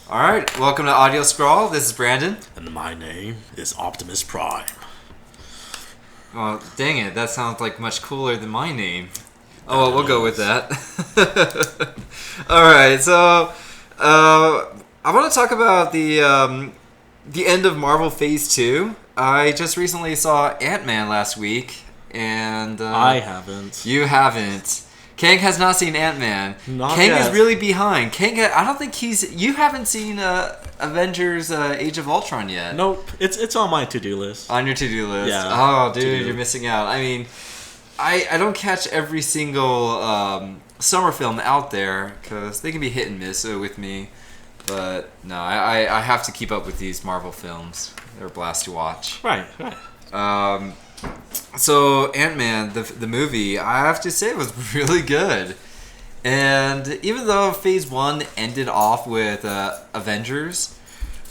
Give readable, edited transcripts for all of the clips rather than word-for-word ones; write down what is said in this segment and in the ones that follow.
All right, welcome to Audio Scrawl. This is Brandon. And my name is Optimus Prime. Well, dang it, that sounds like much cooler than my name. Oh, well, we'll go with that. All right, so I want to talk about the end of Marvel Phase 2. I just recently saw Antman last week, and I haven't. You haven't. Kang has not seen Antman. Kang yet. is really behind. I don't think you haven't seen Avengers Age of Ultron yet. Nope. It's on my to-do list. On your to-do list. Yeah. Oh, dude, to-do. you're missing out. I mean, I don't catch every single summer film out there because they can be hit and miss with me. But no, I have to keep up with these Marvel films. They're a blast to watch. Right. So Ant-Man, the movie, I have to say was really good. And even though Phase 1 ended off with Avengers,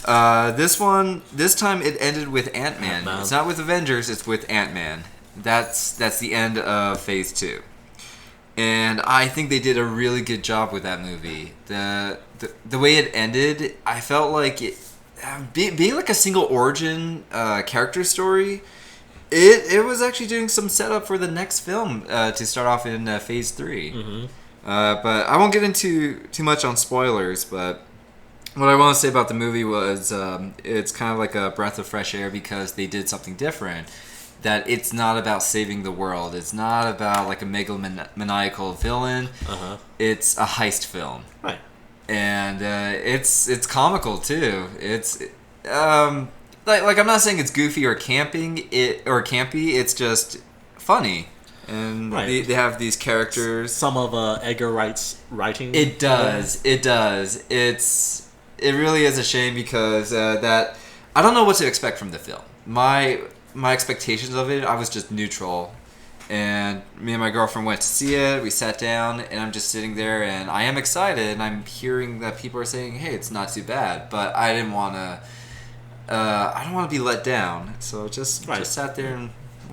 this time it ended with Ant-Man. Ant-Man. It's not with Avengers, it's with Ant-Man. That's the end of Phase 2. And I think they did a really good job with that movie. The way it ended, I felt like it being like a single origin character story. It was actually doing some setup for the next film to start off in Phase 3. Mm-hmm. But I won't get into too much on spoilers, but what I want to say about the movie was it's kind of like a breath of fresh air because they did something different. That it's not about saving the world. It's not about like a megalomaniacal villain. Uh-huh. It's a heist film. Right. And it's comical too. It's like I'm not saying it's goofy or campy. It's just funny, and right. they have these characters. Some of Edgar Wright's writing. It does. It really is a shame because that I don't know what to expect from the film. My expectations of it, I was just neutral. And me and my girlfriend went to see it. We sat down, and I'm just sitting there, and I am excited. And I'm hearing that people are saying, "Hey, it's not too bad," but I didn't want to. I don't want to be let down, so just sat there and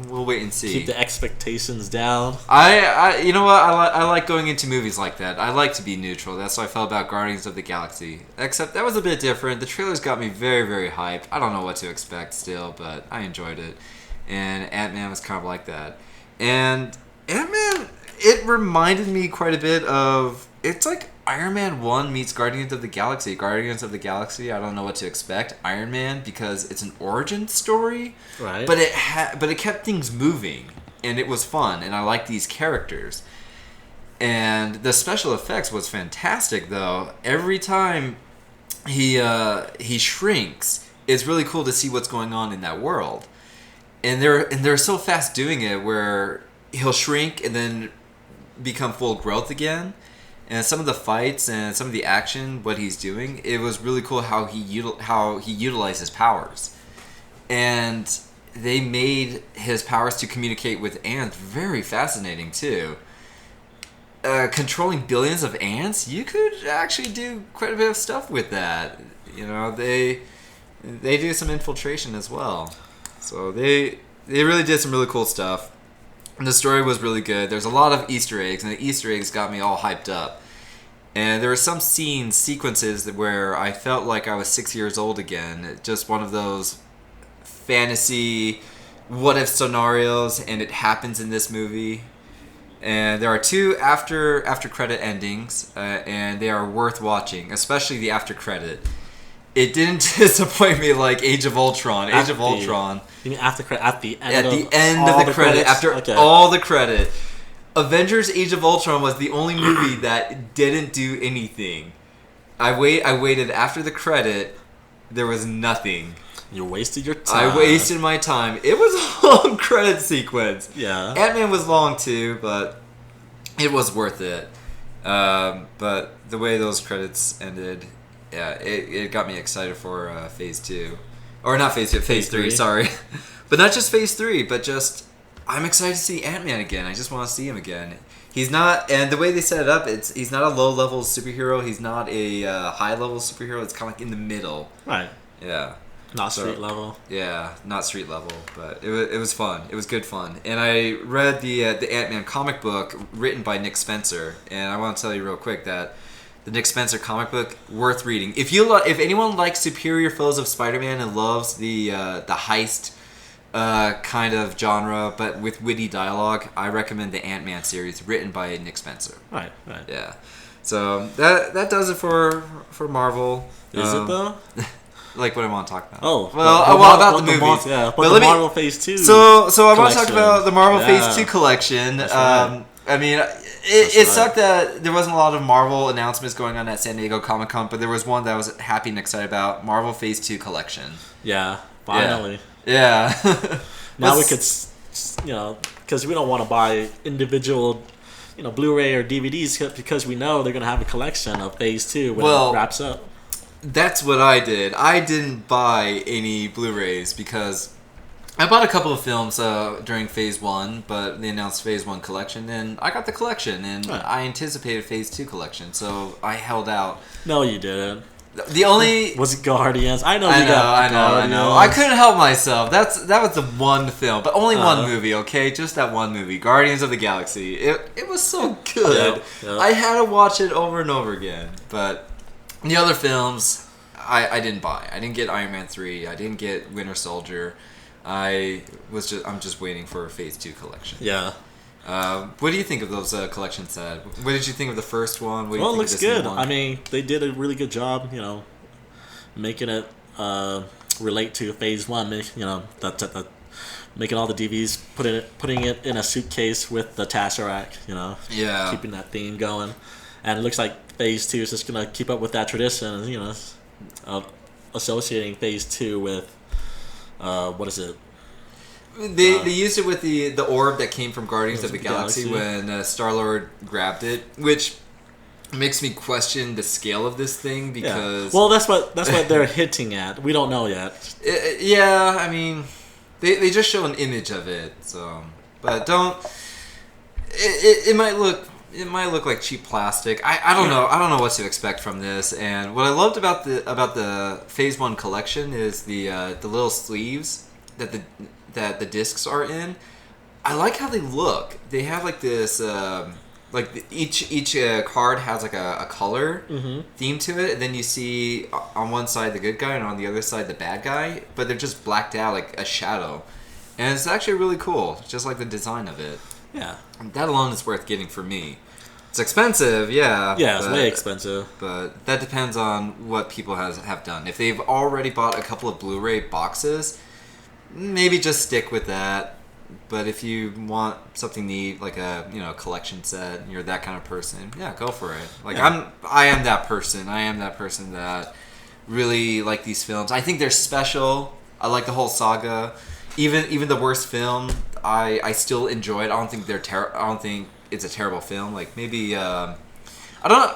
we'll wait and see. Keep the expectations down. You know what? I like going into movies like that. I like to be neutral. That's how I felt about Guardians of the Galaxy. Except that was a bit different. The trailers got me very, very hyped. I don't know what to expect still, but I enjoyed it. And Ant-Man was kind of like that. And Ant-Man, it reminded me quite a bit of... It's like Iron Man 1 meets Guardians of the Galaxy. Guardians of the Galaxy, I don't know what to expect. Iron Man, because it's an origin story. Right. But it kept things moving. And it was fun. And I liked these characters. And the special effects was fantastic, though. Every time he shrinks, it's really cool to see what's going on in that world. And they're so fast doing it where he'll shrink and then become full growth again. And some of the fights and some of the action, what he's doing, it was really cool how he utilized his powers. And they made his powers to communicate with ants very fascinating too. Controlling billions of ants, you could actually do quite a bit of stuff with that. You know, they do some infiltration as well. So they really did some really cool stuff. And the story was really good. There's a lot of Easter eggs, and the Easter eggs got me all hyped up. And there were some sequences where I felt like I was 6 years old again. Just one of those fantasy what-if scenarios, and it happens in this movie. And there are two after credit endings, and they are worth watching, especially the after credit. It didn't disappoint me like Age of Ultron. You mean after credit? At the end of the credit, after all the credit. Avengers Age of Ultron was the only movie that didn't do anything. I waited after the credit. There was nothing. You wasted your time. I wasted my time. It was a long credit sequence. Yeah. Ant-Man was long too, but it was worth it. But the way those credits ended... Yeah, it got me excited for Phase 2. Or not Phase 2, Phase 3, sorry. But not just Phase 3, but just... I'm excited to see Ant-Man again. I just want to see him again. He's not... And the way they set it up, he's not a low-level superhero. He's not a high-level superhero. It's kind of like in the middle. Right. Yeah. Not street level. Yeah, not street level. But it was fun. It was good fun. And I read the Ant-Man comic book written by Nick Spencer. And I want to tell you real quick that... the Nick Spencer comic book, worth reading. If anyone likes Superior Foes of Spider-Man and loves the heist kind of genre, but with witty dialogue, I recommend the Antman series written by Nick Spencer. Right. Yeah. So that does it for Marvel. Is it though? Like what I want to talk about. Oh, about the movies. But the Marvel Phase 2. So I want to talk about the Marvel Phase 2 collection. Right. I mean, it sucked that there wasn't a lot of Marvel announcements going on at San Diego Comic-Con, but there was one that I was happy and excited about, Marvel Phase 2 collection. Yeah, finally. Yeah. Now we could, because we don't want to buy individual, Blu-ray or DVDs because we know they're going to have a collection of Phase 2 when it wraps up. That's what I did. I didn't buy any Blu-rays because I bought a couple of films during Phase 1, but they announced Phase 1 collection, and I got the collection, and I anticipated Phase 2 collection, so I held out. No, you didn't. The only... Was it Guardians? I know. I couldn't help myself. That was the one film, but only one movie, okay? Just that one movie, Guardians of the Galaxy. It was so good. Yeah. I had to watch it over and over again, but... The other films, I didn't buy. I didn't get Iron Man 3. I didn't get Winter Soldier. I'm just waiting for a Phase 2 collection. Yeah. What do you think of those collection sets? What did you think of the first one? What do you think it looks of this good. new one? I mean, they did a really good job, making it relate to Phase 1. Making all the DVDs, putting it in a suitcase with the Tesseract. Yeah. Keeping that theme going. And it looks like Phase 2 is just going to keep up with that tradition, of associating Phase 2 with, what is it? They used it with the orb that came from Guardians of the Galaxy when Star-Lord grabbed it, which makes me question the scale of this thing because... Yeah. Well, that's what they're hinting at. We don't know yet. Yeah, I mean, they just show an image of it, so... But don't... It might look... It might look like cheap plastic. I don't know. I don't know what to expect from this. And what I loved about the Phase 1 collection is the little sleeves that the discs are in. I like how they look. They have like this each card has like a color theme to it, and then you see on one side the good guy and on the other side the bad guy, but they're just blacked out like a shadow. And it's actually really cool. Just like the design of it. Yeah. That alone is worth getting for me. It's expensive, yeah. Yeah, it's way expensive. But that depends on what people have done. If they've already bought a couple of Blu-ray boxes, maybe just stick with that. But if you want something neat, like a collection set, and you're that kind of person, yeah, go for it. Like I am that person. I am that person that really like these films. I think they're special. I like the whole saga. Even the worst film, I still enjoy it. I don't think it's a terrible film. Like maybe I don't know.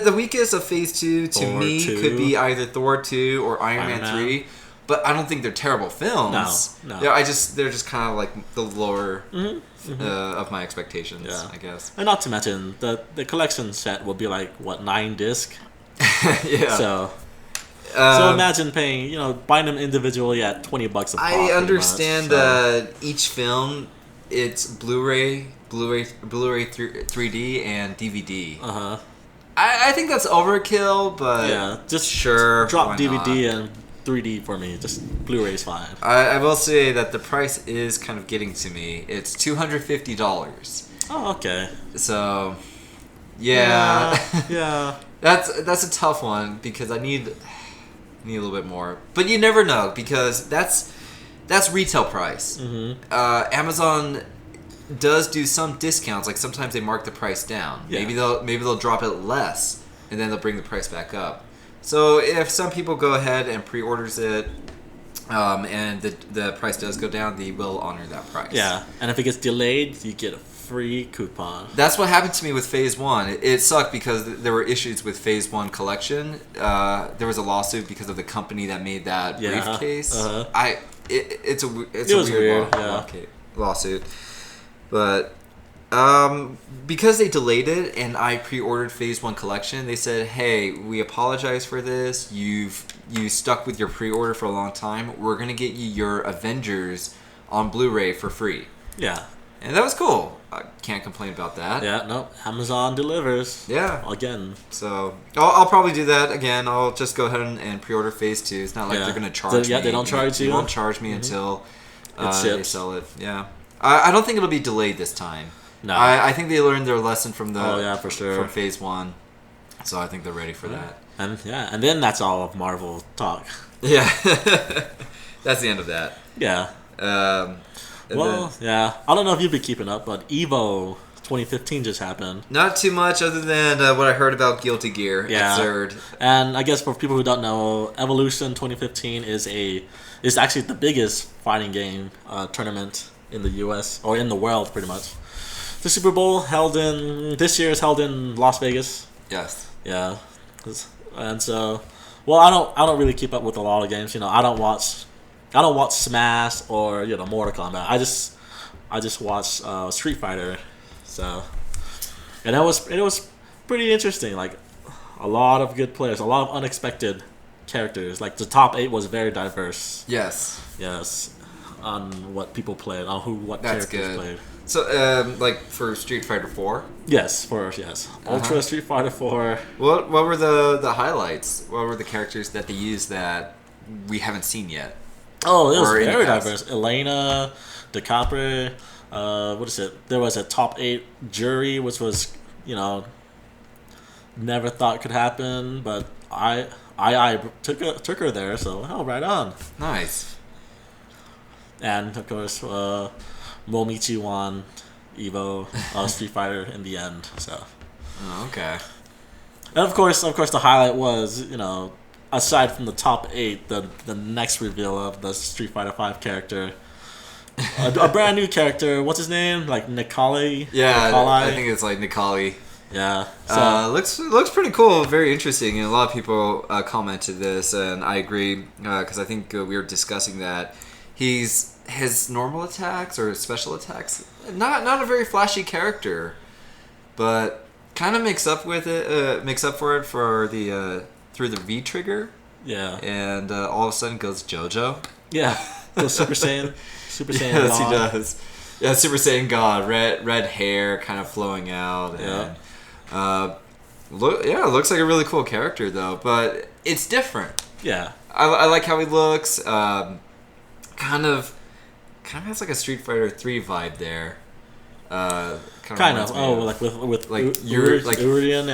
The weakest of Phase 2 to Thor me 2. could be either Thor 2 or Iron Man 3. But I don't think they're terrible films. No. Yeah, they're just kind of like the lower of my expectations. I guess. And not to mention the collection set will be like 9 disc. Yeah. So imagine paying, buying them individually at $20 a pop. I understand each film, it's Blu-ray 3D and DVD. I think that's overkill, but yeah, just sure. Drop DVD and 3D for me. Just Blu-ray is fine. I will say that the price is kind of getting to me. It's $250. Oh, okay. So, yeah. Yeah. That's a tough one because I need a little bit more, but you never know because that's retail price. Amazon does do some discounts, like sometimes they mark the price down. Maybe they'll drop it less and then they'll bring the price back up. So if some people go ahead and pre-orders it and the price does go down, they will honor that price. Yeah, and if it gets delayed, you get a free coupon. That's what happened to me with Phase 1. It sucked because there were issues with Phase 1 collection. There was a lawsuit because of the company that made that briefcase. It's a weird lawsuit. But because they delayed it and I pre-ordered Phase 1 collection, they said, hey, we apologize for this. You stuck with your pre-order for a long time. We're going to get you your Avengers on Blu-ray for free. Yeah. And that was cool. I can't complain about that. Yeah, no, Amazon delivers. Yeah. Again. So I'll probably do that again. I'll just go ahead and pre-order Phase 2. It's not like they're gonna charge me. Yeah, they don't charge you. They won't charge me until It they sell it. Yeah. I don't think it'll be delayed this time. No. I think they learned their lesson from for sure. from Phase 1. So I think they're ready for that. And then that's all of Marvel talk. Yeah. That's the end of that. Yeah. I don't know if you've been keeping up, but Evo 2015 just happened. Not too much other than what I heard about Guilty Gear at Xrd. And I guess for people who don't know, Evolution 2015 is actually the biggest fighting game tournament in the U.S. or in the world, pretty much. The Super Bowl this year is held in Las Vegas. Yes. Yeah, and so, well, I don't really keep up with a lot of games. I don't watch Smash or Mortal Kombat. I just watch Street Fighter. So, and it was pretty interesting. Like a lot of good players, a lot of unexpected characters. Like the top 8 was very diverse. Yes. On what people played, on what That's characters good. played. So, like for Street Fighter 4? Yes. Ultra Street Fighter 4. What were the highlights? What were the characters that they used that we haven't seen yet? Oh, it was very diverse. Elena, DeCapre, what is it? There was a top 8 jury, which was, never thought could happen, but I took her there, so right on. Nice. And of course, Momichi won Evo Street Fighter in the end. So. Oh, okay. And of course, the highlight was aside from the top 8, the next reveal of the Street Fighter 5 character, a brand new character. What's his name? Like Nikali? Yeah, Nikali? I think it's like Nikali. Yeah. So, looks pretty cool, very interesting, and a lot of people commented this, and I agree because I think we were discussing that his normal attacks or special attacks, not a very flashy character, but kind of makes up for it for the through the V trigger. Yeah. And all of a sudden goes JoJo. Yeah. Goes Super Saiyan. Super Saiyan. Yes, God. he does. Yeah, Super Saiyan God, red hair kind of flowing out. Yeah. And, it looks like a really cool character though, but it's different. Yeah. I like how he looks. Kind of has like a Street Fighter 3 vibe there. Kind of. Oh, like with like Urien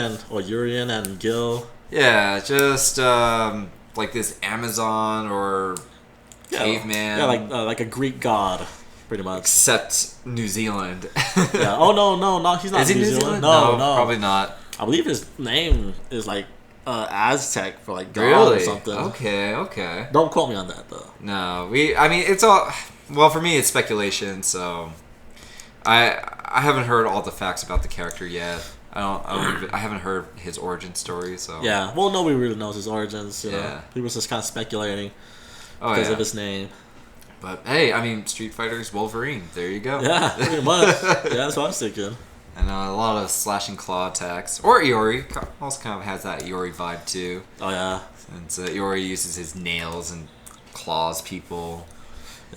and Gil. Yeah, just like this Amazon or caveman. Yeah, like a Greek god, pretty much. Except New Zealand. Yeah. Oh no, he's not. Is he New Zealand? No, probably not. I believe his name is like Aztec for like God really? or something. Okay. Don't quote me on that though. No, it's all. Well, for me, it's speculation. So, I haven't heard all the facts about the character yet. I haven't heard his origin story. So yeah, well, nobody really knows his origins. Yeah, he was just kind of speculating because of his name. But hey, Street Fighter's Wolverine. There you go. Yeah, pretty much. Yeah, that's what I was thinking. And a lot of slashing claw attacks. Or Iori also kind of has that Iori vibe too. Oh yeah. Since Iori uses his nails and claws people.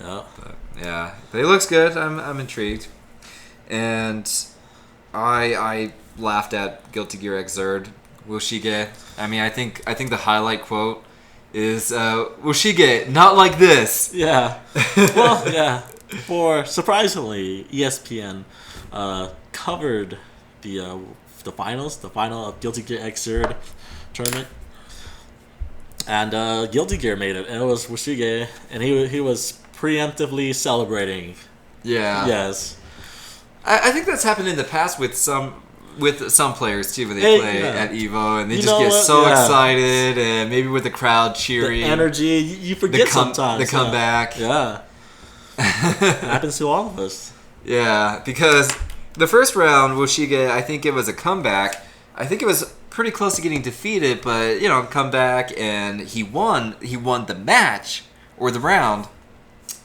Yeah. But it looks good. I'm intrigued. And I laughed at Guilty Gear Xrd. Woshige. I think the highlight quote is Woshige, not like this. Yeah. Well, yeah. For surprisingly, ESPN covered the final of Guilty Gear Xrd tournament, and Guilty Gear made it, and it was Woshige, and he was preemptively celebrating. Yeah. Yes. I think that's happened in the past with some players too, when they play at Evo and they just get so excited, and maybe with the crowd cheering, the energy, you forget sometimes. The comeback. Yeah. It happens to all of us. Yeah, because the first round, Woshige, I think it was a comeback. I think it was pretty close to getting defeated, but comeback, and he won. He won the match or the round,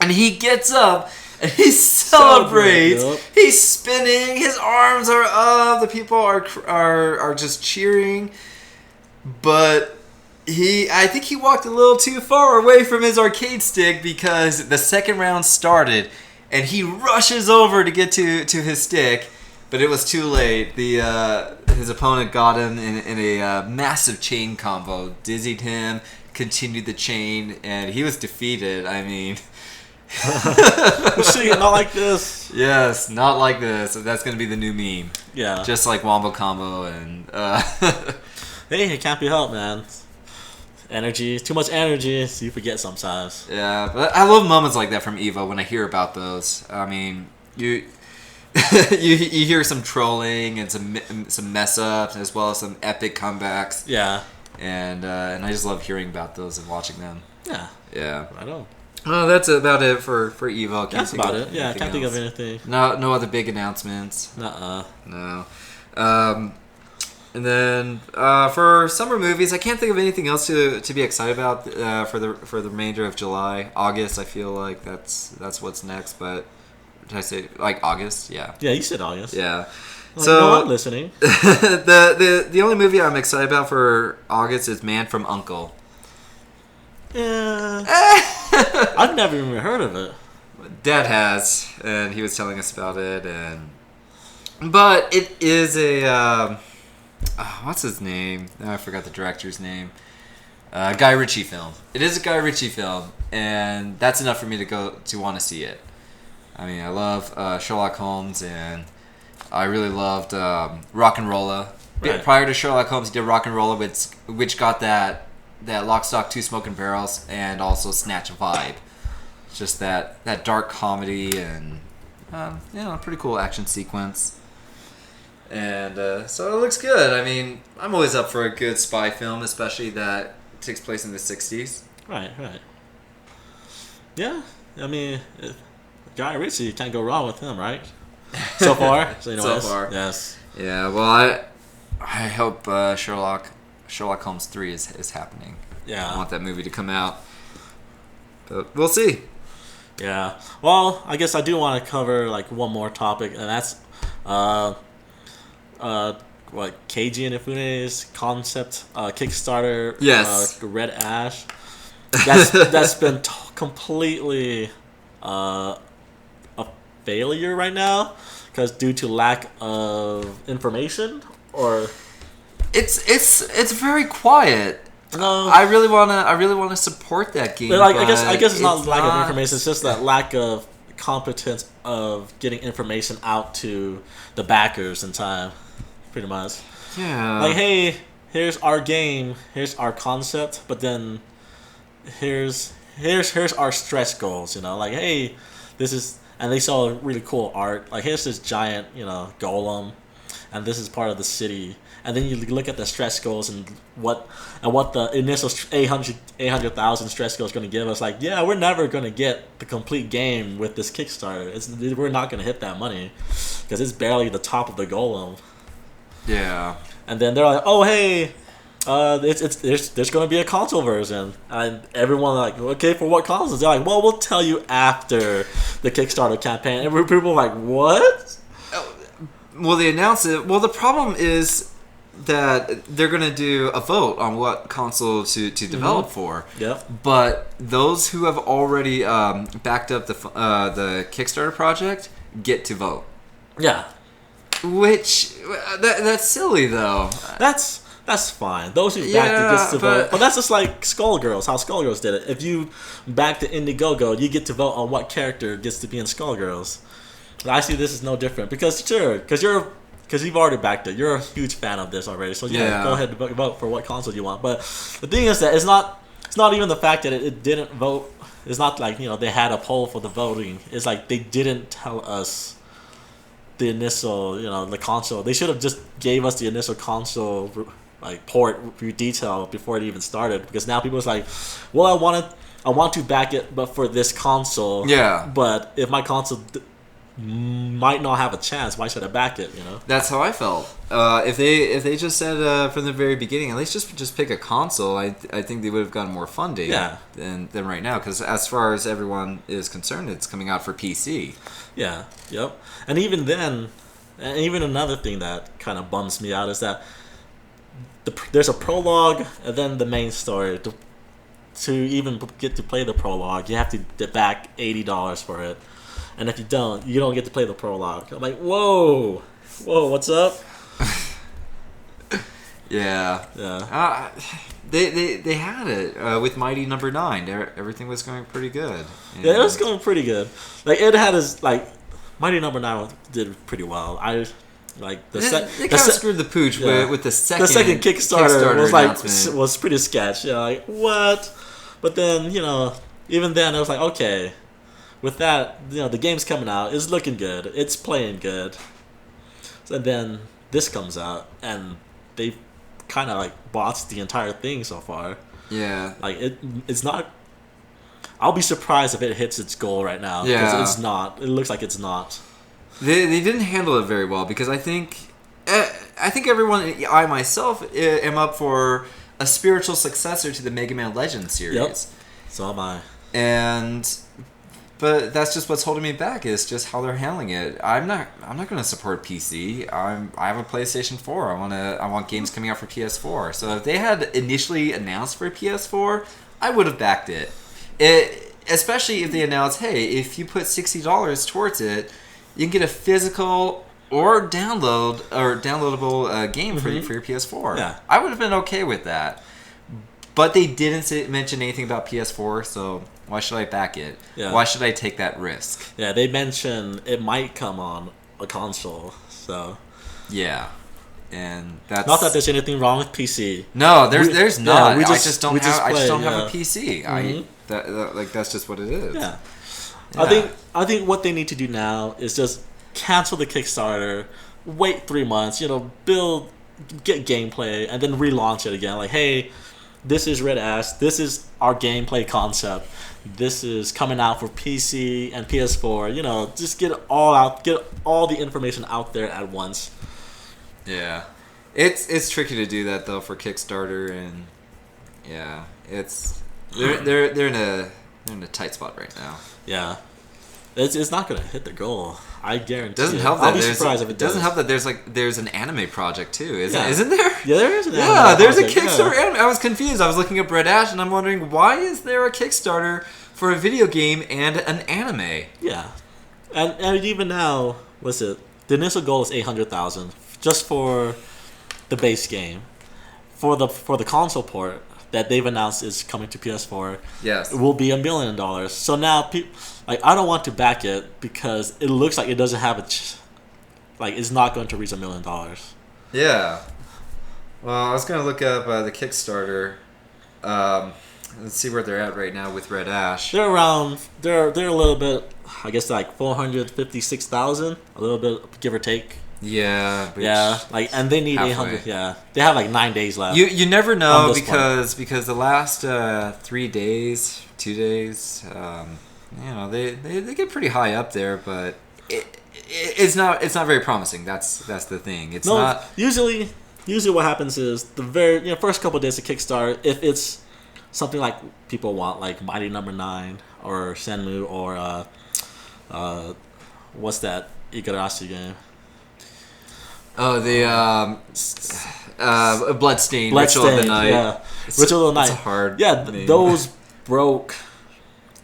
and he gets up and he celebrates. He's spinning. His arms are up. The people are just cheering, but I think he walked a little too far away from his arcade stick, because the second round started. and he rushes over to get to his stick, but it was too late. His opponent got him in a massive chain combo, dizzied him, continued the chain, and he was defeated. I mean, see, not like this. Yes, not like this. That's gonna be the new meme. Yeah, just like Wombo Combo and. Hey, it can't be helped, man. Energy, too much energy, so you forget sometimes. Yeah, but I love moments like that from Evo when I hear about those. I mean, you you hear some trolling and some mess ups as well as some epic comebacks. Yeah, and I just love hearing about those and watching them. Yeah, I know. Oh, that's about it for Evo. That's about it. Yeah, I can't think of anything. No other big announcements. No. And then for summer movies, I can't think of anything else to be excited about for the remainder of July. August, I feel like that's what's next. But did I say like August? Yeah. Yeah, you said August. Yeah. Well, so no, I'm listening. the only movie I'm excited about for August is Man from U.N.C.L.E. Yeah. I've never even heard of it. Dad has, and he was telling us about it, but it is a. What's his name? Oh, I forgot the director's name. Guy Ritchie film. It is a Guy Ritchie film, and that's enough for me to want to see it. I mean, I love Sherlock Holmes, and I really loved Rock'n'Rolla. Right. Prior to Sherlock Holmes, he did Rock'n'Rolla, which got that Lock, Stock, Two Smoking Barrels, and also Snatch vibe. Just that dark comedy and a pretty cool action sequence. And so it looks good. I mean, I'm always up for a good spy film, especially that takes place in the 60s. Right. Yeah, I mean, Guy Ritchie, you can't go wrong with him, right? So far? So far. Yes. Yeah, well, I hope Sherlock Holmes 3 is happening. Yeah. I want that movie to come out. But we'll see. Yeah. Well, I guess I do want to cover like one more topic, and that's Keiji Inafune's concept Kickstarter. Yes. Red Ash. That's been completely a failure right now because due to lack of information or it's very quiet. No, I really wanna support that game. But I guess it's not lack of information. It's just that lack of competence of getting information out to the backers in time, pretty much. Yeah. Like, hey, here's our game, here's our concept, but then here's our stretch goals. Like, hey, this is, and they saw really cool art. Like, here's this giant, golem, and this is part of the city. And then you look at the stretch goals and what the initial 800,000 stretch goals is going to give us. Like, yeah, we're never going to get the complete game with this Kickstarter. We're not going to hit that money because it's barely the top of the golem. Yeah. And then they're like, oh, hey, there's going to be a console version. And everyone like, okay, for what consoles? They're like, well, we'll tell you after the Kickstarter campaign. And people are like, what? Well, they announced it. Well, the problem is that they're going to do a vote on what console to develop for. Yeah. But those who have already backed up the Kickstarter project get to vote. Yeah. Which that's silly though. That's fine. Those who backed it gets to vote. But that's just like Skullgirls, how Skullgirls did it. If you back the Indiegogo, you get to vote on what character gets to be in Skullgirls. I see this is no different because you've already backed it. You're a huge fan of this already, so go ahead and vote for what console you want. But the thing is that it's not even the fact that it didn't vote. It's not like they had a poll for the voting. It's like they didn't tell us the initial the console. They should have just gave us the initial console like port detail before it even started. Because now people are like, well, I want to back it, but for this console. Yeah. But if my console might not have a chance, why should I back it? That's how I felt. If they just said from the very beginning, at least just pick a console, I think they would have gotten more funding. Yeah. than right now, because as far as everyone is concerned, it's coming out for PC. Yeah. Yep. And even then, and even another thing that kind of bums me out is that there's a prologue and then the main story. To even get to play the prologue, you have to back $80 for it. and if you don't get to play the prologue. I'm like, whoa, what's up? Yeah. They had it with Mighty Number 9. Everything was going pretty good. And Yeah, it was going pretty good. Like it had his like Mighty Number 9 did pretty well. I like they kind of screwed the pooch with the second. The second Kickstarter was was pretty sketch. Yeah, like what? But then even then it was like okay, with that the game's coming out, it's looking good, it's playing good. So then this comes out and they kind of like botched the entire thing so far. Yeah. Like it's not. I'll be surprised if it hits its goal right now. Yeah. Because it's not. It looks like it's not. They didn't handle it very well because I think everyone, I myself, am up for a spiritual successor to the Mega Man Legends series. Yep. So am I. But that's just what's holding me back is just how they're handling it. I'm not going to support PC. I have a PlayStation 4. I want games coming out for PS4. So if they had initially announced for PS4, I would have backed it. Especially if they announced, hey, if you put $60 towards it, you can get a physical or downloadable game for your PS4. Yeah. I would have been okay with that. But they didn't mention anything about PS4, so why should I back it? Yeah. Why should I take that risk? Yeah, they mentioned it might come on a console, so yeah, and that's not that there's anything wrong with PC. No, there's not. I just don't have a PC. That's just what it is. Yeah. I think what they need to do now is just cancel the Kickstarter, wait 3 months, get gameplay, and then relaunch it again. Like, hey, this is Red Ash. This is our gameplay concept. This is coming out for PC and PS4. Just get it all out. Get all the information out there at once. Yeah, it's tricky to do that though for Kickstarter, and yeah, they're in a tight spot right now. Yeah, it's not gonna hit the goal. I guarantee. Doesn't help that doesn't help that there's an anime project too, isn't there? Yeah, there is an anime. Yeah, there's project, a Kickstarter. Anime. I was confused. I was looking at Red Ash and I'm wondering why is there a Kickstarter for a video game and an anime? Yeah, and even now, what's it? The initial goal is 800,000 just for the base game. For the console port that they've announced is coming to PS4. Yes, it will be $1 million. So now I don't want to back it because it looks like it doesn't have it's not going to reach $1 million. Yeah. Well, I was gonna look up the Kickstarter. Let's see where they're at right now with Red Ash. They're around. They're a little bit. I guess like 456,000, a little bit give or take. Yeah. Yeah. And they need 800. Yeah. They have 9 days left. You never know because the last 3 days, 2 days. They get pretty high up there, but it's not very promising. That's the thing. It's not usually what happens is the very first couple of days of Kickstarter, if it's something like people want, like Mighty Number 9 or Shenmue or what's that Igarashi game? Oh, the Bloodstain, Ritual of the Night. Yeah, Ritual of the Night. It's a hard name. Those broke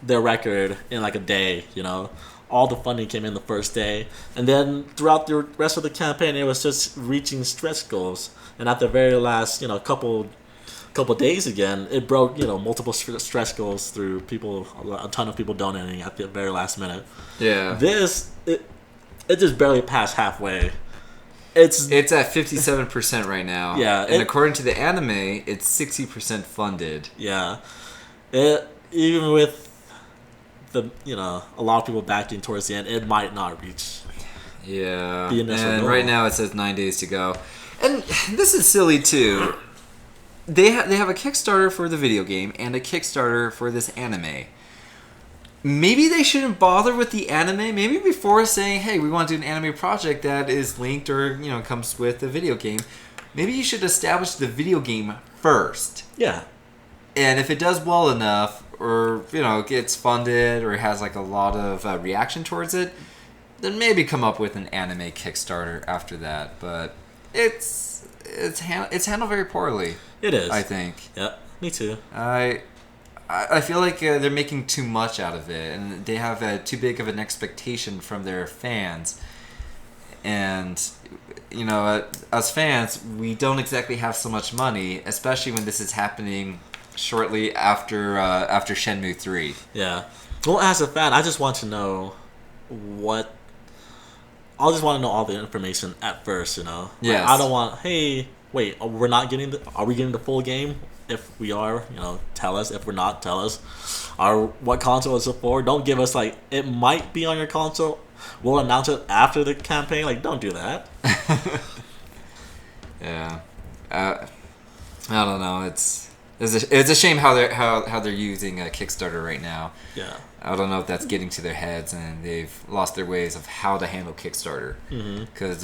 their record in a day. All the funding came in the first day, and then throughout the rest of the campaign, it was just reaching stretch goals. And at the very last, couple days again, it broke multiple stretch goals through a ton of people donating at the very last minute. Yeah. It just barely passed halfway. It's at 57% right now. Yeah, and according to the anime, it's 60% funded. Yeah, even with a lot of people backing towards the end, it might not reach. Yeah, the initial and goal. Right now it says 9 days to go, and this is silly too. They have a Kickstarter for the video game and a Kickstarter for this anime. Maybe they shouldn't bother with the anime. Maybe before saying, "Hey, we want to do an anime project that is linked or comes with the video game," maybe you should establish the video game first. Yeah. And if it does well enough, or gets funded, or has a lot of reaction towards it, then maybe come up with an anime Kickstarter after that. But it's handled very poorly. It is. I think. Yeah, me too. I feel like they're making too much out of it, and they have too big of an expectation from their fans. And as fans, we don't exactly have so much money, especially when this is happening shortly after Shenmue 3. Yeah. Well, as a fan, I just want to know what. I just want to know all the information at first, Yes. I don't want. Hey, wait, we're not getting. Are we getting the full game? If we are, tell us. If we're not, tell us. What console is it for? Don't give us it might be on your console. We'll announce it after the campaign. Don't do that. Yeah, I don't know. It's a shame how they're using Kickstarter right now. Yeah. I don't know if that's getting to their heads and they've lost their ways of how to handle Kickstarter. Because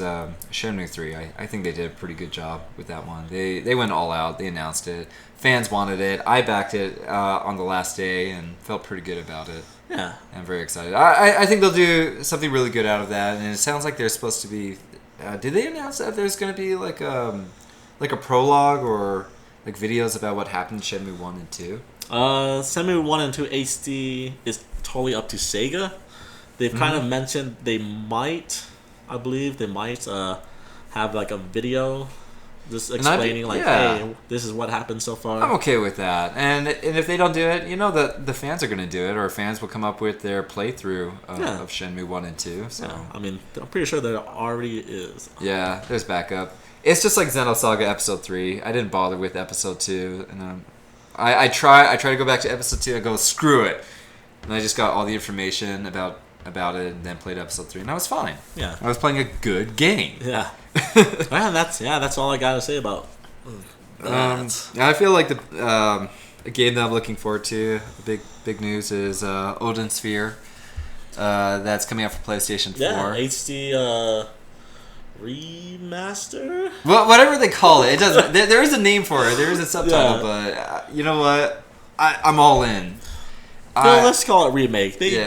Shenmue 3, I think they did a pretty good job with that one. They went all out. They announced it. Fans wanted it. I backed it on the last day and felt pretty good about it. Yeah. I'm very excited. I think they'll do something really good out of that. And it sounds like they're supposed to be... did they announce that there's going to be like a prologue or videos about what happened in Shenmue 1 and 2? Shenmue 1 and 2 HD is totally up to Sega. They've kind of mentioned they might, I believe, have a video just explaining hey, this is what happened so far. I'm okay with that. And if they don't do it, the fans are going to do it, or fans will come up with their playthrough of Shenmue 1 and 2. So. Yeah. I mean, I'm pretty sure there already is. Yeah, there's backup. It's just like Xenosaga Episode 3. I didn't bother with Episode 2, and I try to go back to Episode 2 and go, screw it. And I just got all the information about it and then played Episode 3, and I was fine. Yeah. I was playing a good game. Yeah. Man, that's all I got to say about that. I feel like a game that I'm looking forward to, big news, is Odin Sphere. That's coming out for PlayStation 4. Yeah, HD... remaster? Well, whatever they call it, it doesn't. There is a name for it. There is a subtitle, but you know what? I'm all in. No, let's call it remake. They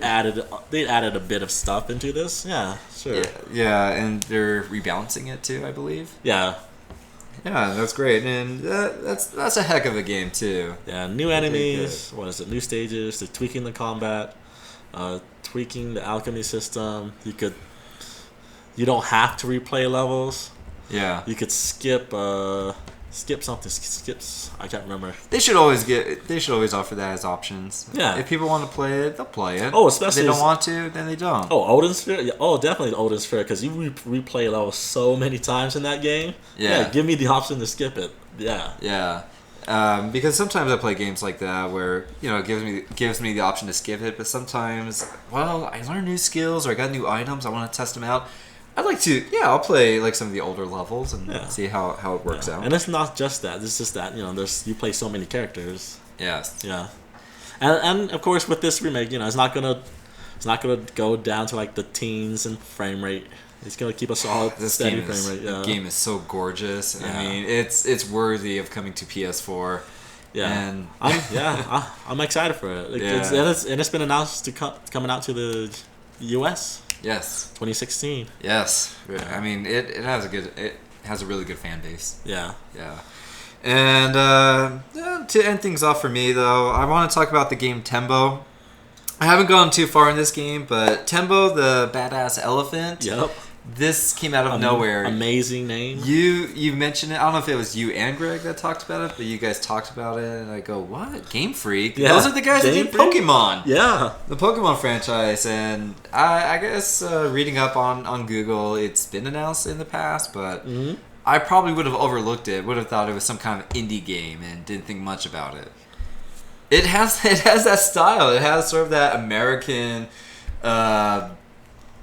added a bit of stuff into this. Yeah, sure. Yeah, and they're rebalancing it too, I believe. Yeah. Yeah, that's great, and that's a heck of a game too. Yeah, new enemies. What is it? New stages. They're tweaking the combat, tweaking the alchemy system. You don't have to replay levels. Yeah. You could skip something. Skips. I can't remember. They should always offer that as options. Yeah. If people want to play it, they'll play it. Oh, especially if they don't want to, then they don't. Oh, Odin Sphere. Yeah. Oh, definitely Odin Sphere, because you replay levels so many times in that game. Yeah. Give me the option to skip it. Yeah. Yeah. Because sometimes I play games like that where it gives me the option to skip it, but sometimes I learn new skills or I got new items, I want to test them out. I'd like to, I'll play some of the older levels and see how it works out. And it's not just that; it's just that you play so many characters. Yes. Yeah, and of course with this remake, it's not gonna go down to the teens and frame rate. It's gonna keep a solid steady frame rate. Yeah. The game is so gorgeous. Yeah. I mean, it's worthy of coming to PS4. Yeah, and I'm excited for it. It's been announced to coming out to the U.S. Yes. 2016. Yes. Yeah. I mean, it has a really good fan base. Yeah. Yeah. And to end things off for me, though, I want to talk about the game Tembo. I haven't gone too far in this game, but Tembo the Badass Elephant. Yep. This came out of nowhere. Amazing name. You mentioned it. I don't know if it was you and Greg that talked about it, but you guys talked about it, and I go, "What? Game Freak? Yeah. Those are the guys that did Pokemon. Yeah, the Pokemon franchise." And I guess reading up on Google, it's been announced in the past, but I probably would have overlooked it. Would have thought it was some kind of indie game, and didn't think much about it. It has that style. It has sort of that American.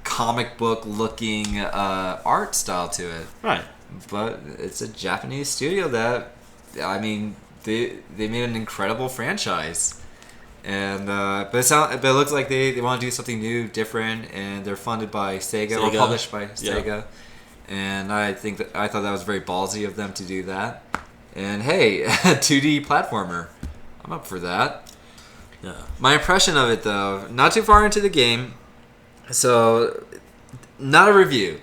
Comic book looking art style to it, right? But it's a Japanese studio that, I mean, they made an incredible franchise, and but it looks like they want to do something new, different, and they're funded by Sega. Or published by Sega, and I thought that was very ballsy of them to do that. And hey, 2D platformer, I'm up for that. Yeah. My impression of it, though, not too far into the game. So, not a review,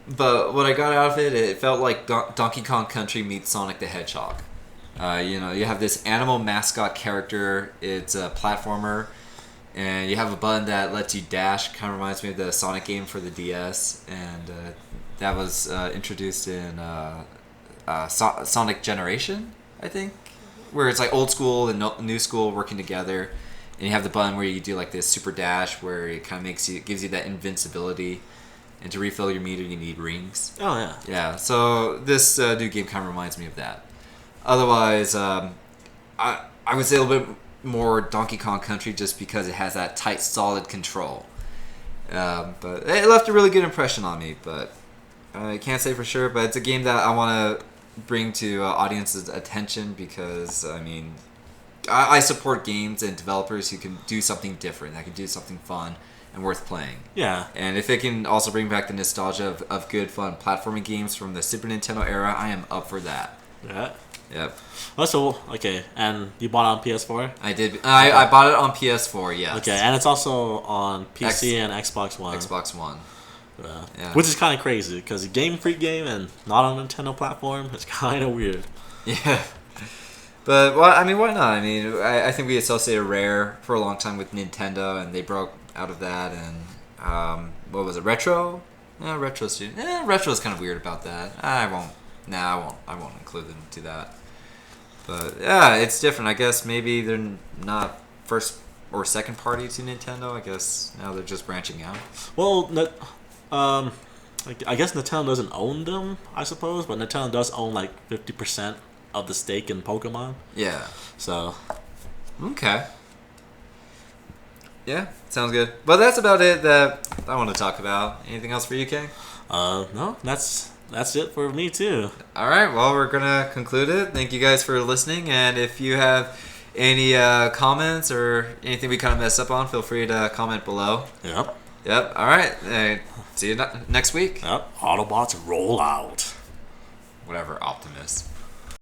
but what I got out of it, it felt like Donkey Kong Country meets Sonic the Hedgehog. You have this animal mascot character. It's a platformer, and you have a button that lets you dash. Kind of reminds me of the Sonic game for the DS, and that was introduced in Sonic Generation, I think, where it's like old school and new school working together. And you have the button where you do like this super dash, where it kind of gives you that invincibility. And to refill your meter, you need rings. Oh yeah. Yeah. So this new game kind of reminds me of that. Otherwise, I would say a little bit more Donkey Kong Country, just because it has that tight, solid control. But it left a really good impression on me. But I can't say for sure. But it's a game that I want to bring to audiences' attention, because I support games and developers who can do something different, that can do something fun and worth playing. Yeah. And if it can also bring back the nostalgia of good, fun platforming games from the Super Nintendo era, I am up for that. Yeah. Yep. Also, okay, and you bought it on PS4? I did. I bought it on PS4, yes. Okay, and it's also on PC and Xbox One. Xbox One. Yeah. Which is kind of crazy, because a Game Freak game and not on a Nintendo platform, it's kind of weird. Yeah. But, why not? I think we associated Rare for a long time with Nintendo, and they broke out of that, and, what was it, Retro? Yeah, Retro Student. Retro's kind of weird about that. I won't include them to that. But, yeah, it's different. I guess maybe they're not first or second party to Nintendo. I guess now they're just branching out. Well, I guess Nintendo doesn't own them, I suppose, but Nintendo does own like 50% of the stake in Pokemon. Yeah. So. Okay. Yeah, sounds good. But that's about it that I want to talk about. Anything else for you, Kay? No, that's it for me too. All right, well, we're gonna conclude it. Thank you guys for listening, and if you have any comments or anything we kind of messed up on, feel free to comment below. Yep. All right. See you next week. Yep. Autobots roll out. Whatever, Optimus.